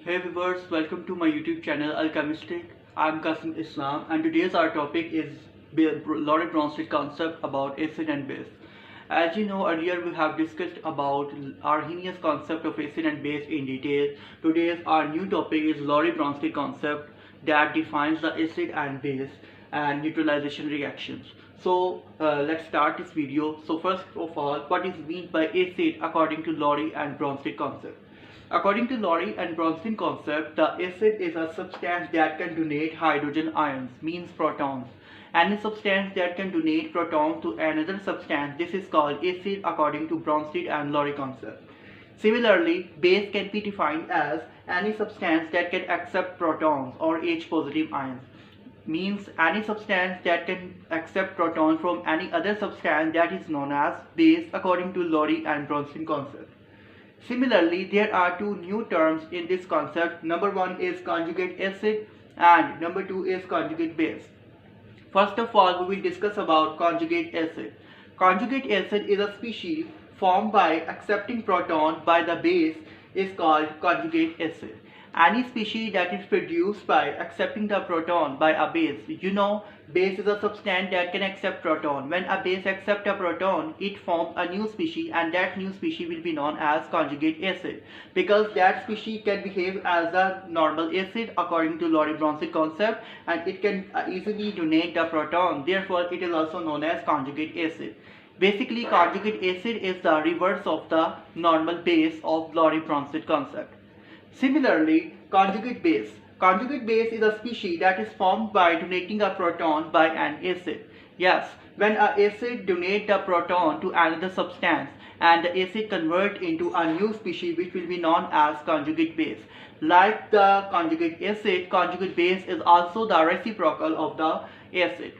Hey viewers, welcome to my YouTube channel Al-CHEMYistic. I'm Qasim Islam and today's our topic is Lowry-Bronsted Concept about acid and base. As you know, earlier we have discussed about Arrhenius concept of acid and base in detail. Today's our new topic is Lowry-Bronsted Concept that defines the acid and base and neutralization reactions. So let's start this video. So first of all, what is meant by acid according to Lowry and Bronsted concept? According to Lowry and Bronsted concept, the acid is a substance that can donate hydrogen ions, means protons. Any substance that can donate protons to another substance, this is called acid according to Bronsted and Lowry concept. Similarly, base can be defined as any substance that can accept protons or H positive ions. Means any substance that can accept protons from any other substance, that is known as base according to Lowry and Bronsted concept. Similarly, there are two new terms in this concept. Number one is conjugate acid and number two is conjugate base. First of all, we will discuss about conjugate acid. Conjugate acid is a species formed by accepting proton by the base is called conjugate acid. Any species that is produced by accepting the proton by a base. Base is a substance that can accept proton. When a base accepts a proton, it forms a new species and that new species will be known as conjugate acid. Because that species can behave as a normal acid according to Lowry-Bronsted concept and it can easily donate the proton. Therefore, it is also known as conjugate acid. Basically, conjugate acid is the reverse of the normal base of Lowry-Bronsted concept. Similarly, conjugate base. Conjugate base is a species that is formed by donating a proton by an acid. Yes, when an acid donates the proton to another substance and the acid converts into a new species which will be known as conjugate base. Like the conjugate acid, conjugate base is also the reciprocal of the acid.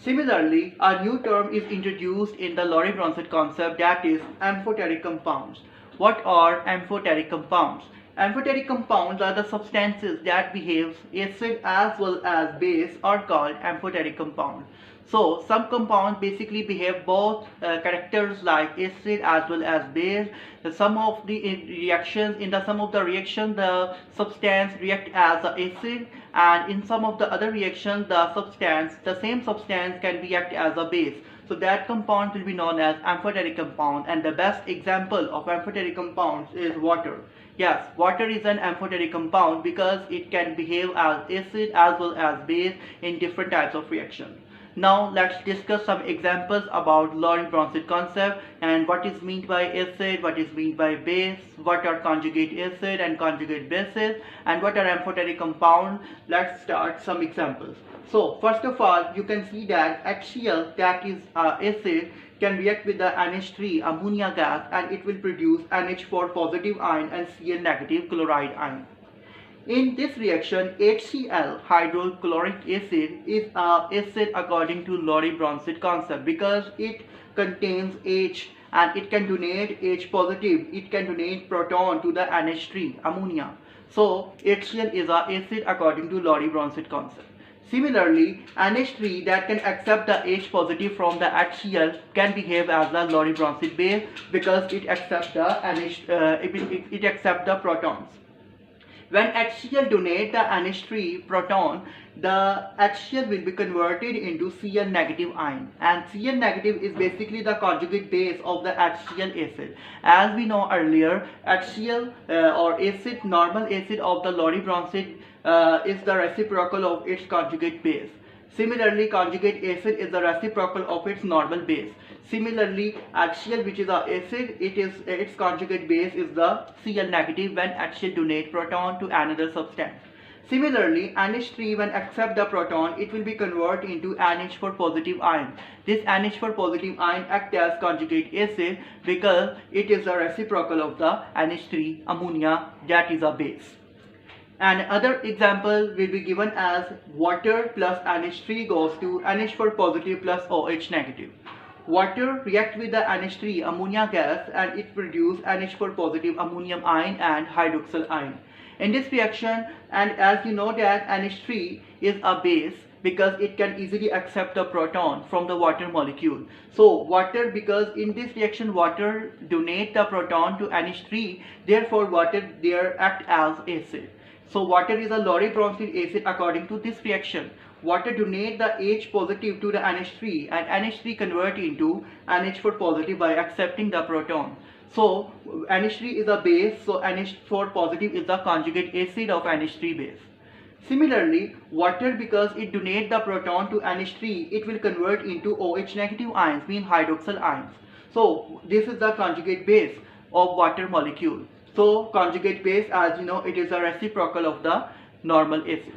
Similarly, a new term is introduced in the Lowry-Bronsted concept, that is amphoteric compounds. What are amphoteric compounds? Amphoteric compounds are the substances that behave acid as well as base are called amphoteric compounds. So some compounds basically behave both characters like acid as well as base. Some of the reactions the substance react as an acid, and in some of the other reactions the same substance can react as a base. So that compound will be known as amphoteric compound, and the best example of amphoteric compounds is water. Yes, water is an amphoteric compound because it can behave as acid as well as base in different types of reaction. Now let's discuss some examples about Lowry-Bronsted concept and what is meant by acid, what is meant by base, what are conjugate acid and conjugate bases, and what are amphoteric compounds. Let's start some examples. So first of all, you can see that HCl, that is acid, can react with the NH3 ammonia gas and it will produce NH4 positive ion and Cl negative chloride ion. In this reaction, HCl, hydrochloric acid, is an acid according to Lowry-Bronsted concept because it contains H and it can donate H positive, it can donate proton to the NH3 ammonia. So HCl is an acid according to Lowry-Bronsted concept. Similarly, NH3 that can accept the H positive from the HCl can behave as a Lowry-Bronsted base because it accepts the it accepts the protons. When HCl donate the NH3 proton, the HCl will be converted into Cl negative ion, and Cl negative is basically the conjugate base of the HCl acid. As we know earlier, HCl or acid, normal acid of the Lowry-Bronsted is the reciprocal of its conjugate base. Similarly, conjugate acid is the reciprocal of its normal base. Similarly, HCl, which is an acid, its conjugate base is the Cl negative when HCl donate proton to another substance. Similarly, NH3 when accept the proton, it will be converted into NH4 positive ion. This NH4 positive ion acts as conjugate acid because it is the reciprocal of the NH3 ammonia, that is a base. And other example will be given as water plus NH3 goes to NH4 positive plus OH negative. Water reacts with the NH3 ammonia gas and it produces NH4 positive ammonium ion and hydroxyl ion. In this reaction, and as you know that NH3 is a base, because it can easily accept the proton from the water molecule. So water, because in this reaction water donate the proton to NH3, therefore water there act as acid. So water is a Lowry-Bronsted acid according to this reaction. Water donate the H positive to the NH3 and NH3 convert into NH4 positive by accepting the proton. So NH3 is a base, so NH4 positive is the conjugate acid of NH3 base. Similarly, water, because it donates the proton to NH3, it will convert into OH negative ions, mean hydroxyl ions. So this is the conjugate base of water molecule. So conjugate base, as you know, it is a reciprocal of the normal acid.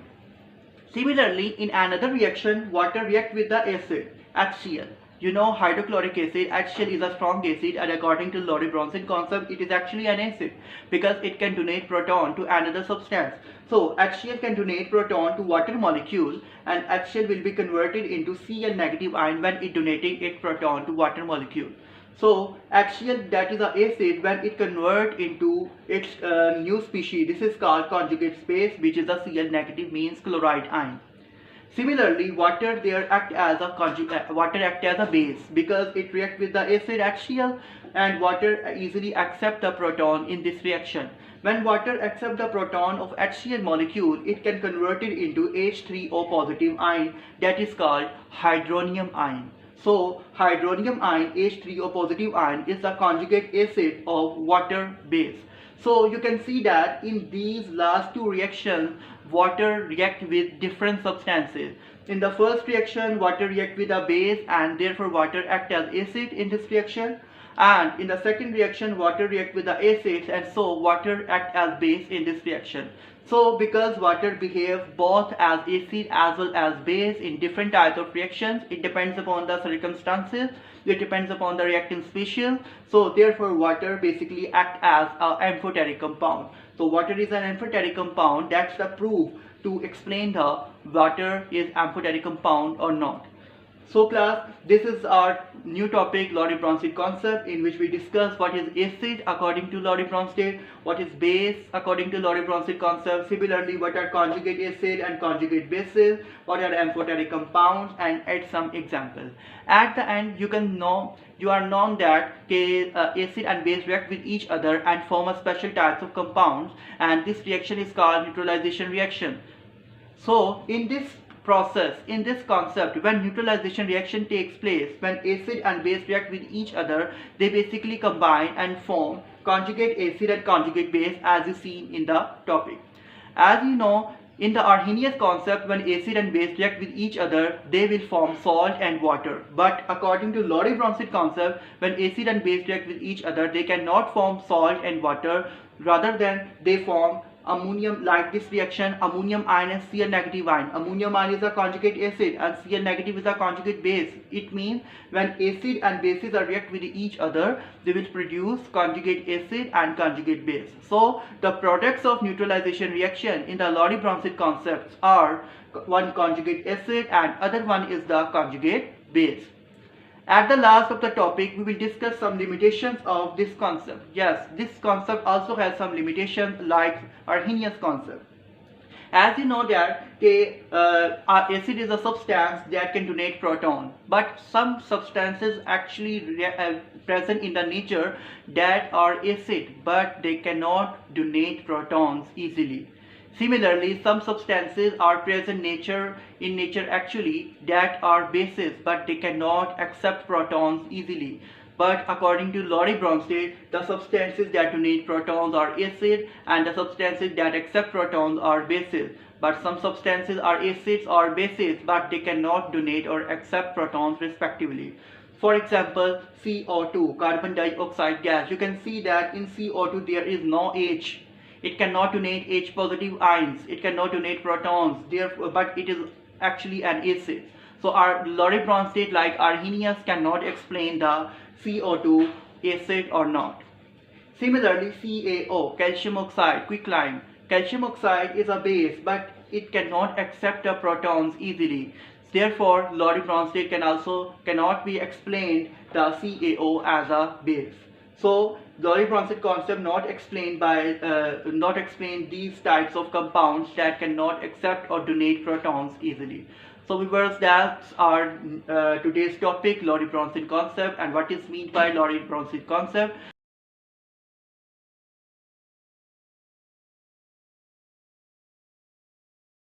Similarly, in another reaction, water react with the acid, HCl. You know, hydrochloric acid, HCl is a strong acid, and according to Lowry-Bronsted concept, it is actually an acid because it can donate proton to another substance. So HCl can donate proton to water molecule, and HCl will be converted into Cl negative ion when it donating its proton to water molecule. So HCl, that is an acid, when it convert into its new species, this is called conjugate space, which is a Cl negative, means chloride ion. Similarly, water there act as a base because it react with the acid HCl, and water easily accept the proton in this reaction. When water accept the proton of HCl molecule, it can convert it into H3O positive ion, that is called hydronium ion. So hydronium ion, H3O positive ion, is the conjugate acid of water base. So you can see that in these last two reactions, water react with different substances. In the first reaction, water react with a base, and therefore water act as acid in this reaction. And in the second reaction, water react with the acids, and so water act as base in this reaction. So because water behave both as acid as well as base in different types of reactions, it depends upon the circumstances, it depends upon the reactant species. So therefore water basically act as an amphoteric compound. So water is an amphoteric compound. That's the proof to explain the water is amphoteric compound or not. So class, this is our new topic, Lowry-Bronsted concept, in which we discuss what is acid according to Lowry-Bronsted, what is base according to Lowry-Bronsted concept, similarly what are conjugate acid and conjugate bases, what are amphoteric compounds, and add some examples. At the end, you are known that acid and base react with each other and form a special types of compounds, and this reaction is called neutralization reaction. So in this process, in this concept, when neutralization reaction takes place, when acid and base react with each other, they basically combine and form conjugate acid and conjugate base, as you see in the topic. As you know, in the Arrhenius concept, when acid and base react with each other, they will form salt and water. But according to Lowry-Bronsted concept, when acid and base react with each other, they cannot form salt and water, rather than they form ammonium, like this reaction, ammonium ion and Cl negative ion. Ammonium ion is a conjugate acid and Cl negative is a conjugate base. It means when acid and bases are react with each other, they will produce conjugate acid and conjugate base. So the products of neutralization reaction in the Lowry-Bronsted concepts are one conjugate acid and other one is the conjugate base. At the last of the topic, we will discuss some limitations of this concept. Yes, this concept also has some limitations like Arrhenius concept. As you know that acid is a substance that can donate proton, but some substances actually present in the nature that are acid, but they cannot donate protons easily. Similarly, some substances are present in nature actually that are bases, but they cannot accept protons easily. But according to Lowry-Bronsted, the substances that donate protons are acid and the substances that accept protons are bases. But some substances are acids or bases, but they cannot donate or accept protons respectively. For example, CO2, carbon dioxide gas. You can see that in CO2 there is no H. It cannot donate H positive ions, it cannot donate protons, therefore, but it is actually an acid. So our Lowry-Bronsted, like Arrhenius, cannot explain the CO2 acid or not. Similarly, CaO, calcium oxide, quicklime. Calcium oxide is a base, but it cannot accept the protons easily. Therefore, Lowry-Bronsted cannot be explained the CaO as a base. So Lowry-Bronsted concept not explain these types of compounds that cannot accept or donate protons easily. So viewers, that's our today's topic, Lowry-Bronsted concept, and what is meant by Lowry-Bronsted concept.